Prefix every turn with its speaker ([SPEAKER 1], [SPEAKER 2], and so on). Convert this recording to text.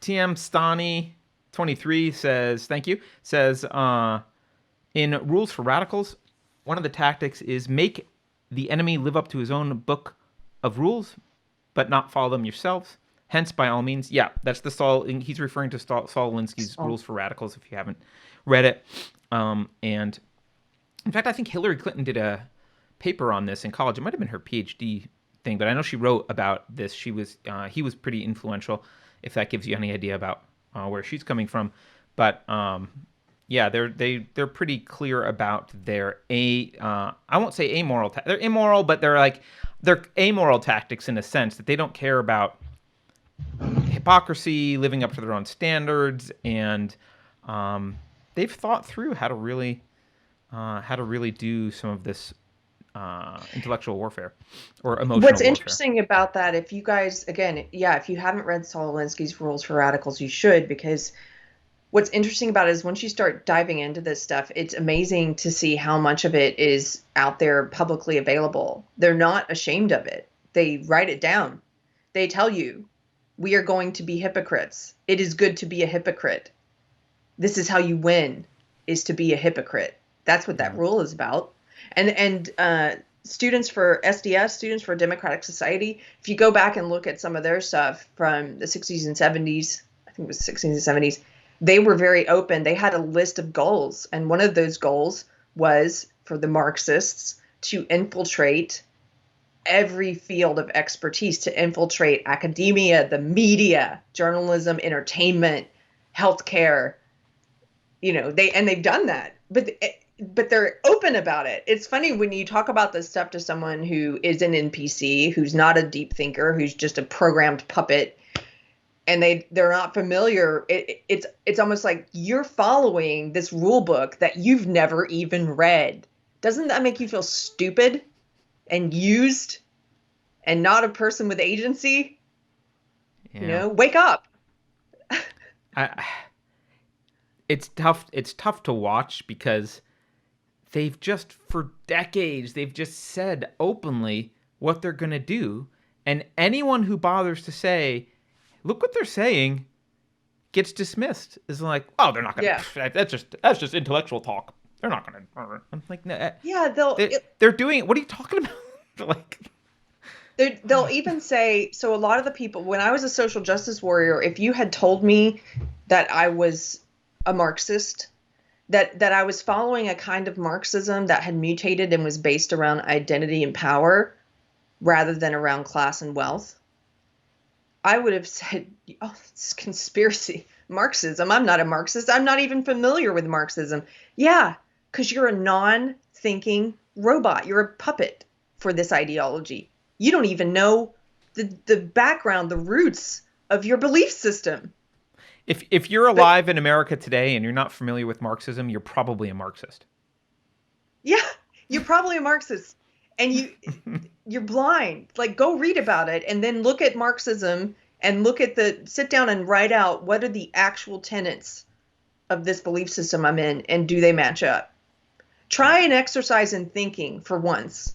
[SPEAKER 1] TM Stani 23 says, thank you, says, in Rules for Radicals, one of the tactics is make the enemy live up to his own book of rules, but not follow them yourselves. Hence, by all means, yeah, that's the Saul. He's referring to Saul Alinsky's
[SPEAKER 2] Oh,
[SPEAKER 1] Rules for Radicals. If you haven't read it, and in fact, I think Hillary Clinton did a paper on this in college. It might have been her PhD thing, but I know she wrote about this. He was pretty influential. If that gives you any idea about where she's coming from, but yeah, they're pretty clear about their I won't say amoral. They're immoral, but they're amoral tactics in a sense that they don't care about hypocrisy, living up to their own standards, and they've thought through how to really do some of this intellectual warfare or
[SPEAKER 2] what's
[SPEAKER 1] emotional warfare.
[SPEAKER 2] interesting about that, if you guys, again, yeah, if you haven't read Saul Alinsky's Rules for Radicals, you should, because what's interesting about it is once you start diving into this stuff, it's amazing to see how much of it is out there publicly available. They're not ashamed of it. They write it down. They tell you, we are going to be hypocrites. It is good to be a hypocrite. This is how you win, is to be a hypocrite. That's what that
[SPEAKER 1] Yeah.
[SPEAKER 2] rule is about. And students for SDS, students for Democratic Society, if you go back and look at some of their stuff from the 60s and 70s, I think it was 60s and 70s, they were very open. They had a list of goals. And one of those goals was for the Marxists to infiltrate every field of expertise, to infiltrate academia, the media, journalism, entertainment, healthcare. They've done that. But they're open about it. It's funny when you talk about this stuff to someone who is an NPC, who's not a deep thinker, who's just a programmed puppet, and they're not familiar. It's almost like you're following this rule book that you've never even read. Doesn't that make you feel stupid and used and not a person with agency?
[SPEAKER 1] Yeah.
[SPEAKER 2] Wake up.
[SPEAKER 1] I, it's tough. It's tough to watch because they've just for decades they've just said openly what they're going to do, and anyone who bothers to say, "Look what they're saying," gets dismissed. Is like, "Oh, they're not going
[SPEAKER 2] Yeah.
[SPEAKER 1] to. That's just intellectual talk. They're not going to." I'm like, no,
[SPEAKER 2] Yeah,
[SPEAKER 1] they're doing. What are you talking about? Like,
[SPEAKER 2] they'll even say, so a lot of the people, when I was a social justice warrior, if you had told me that I was a Marxist, that I was following a kind of Marxism that had mutated and was based around identity and power rather than around class and wealth, I would have said, oh, it's conspiracy. Marxism. I'm not a Marxist. I'm not even familiar with Marxism. Yeah, because you're a non-thinking robot. You're a puppet for this ideology. You don't even know the background, the roots of your belief system.
[SPEAKER 1] if you're
[SPEAKER 2] But
[SPEAKER 1] alive in America today and you're not familiar with Marxism, you're probably a Marxist.
[SPEAKER 2] yeah, you're probably a Marxist, and you're blind. Like, go read about it and then look at Marxism and sit down and write out what are the actual tenets of this belief system I'm in, and do they match up?
[SPEAKER 1] Yeah.
[SPEAKER 2] Try an exercise in thinking for once.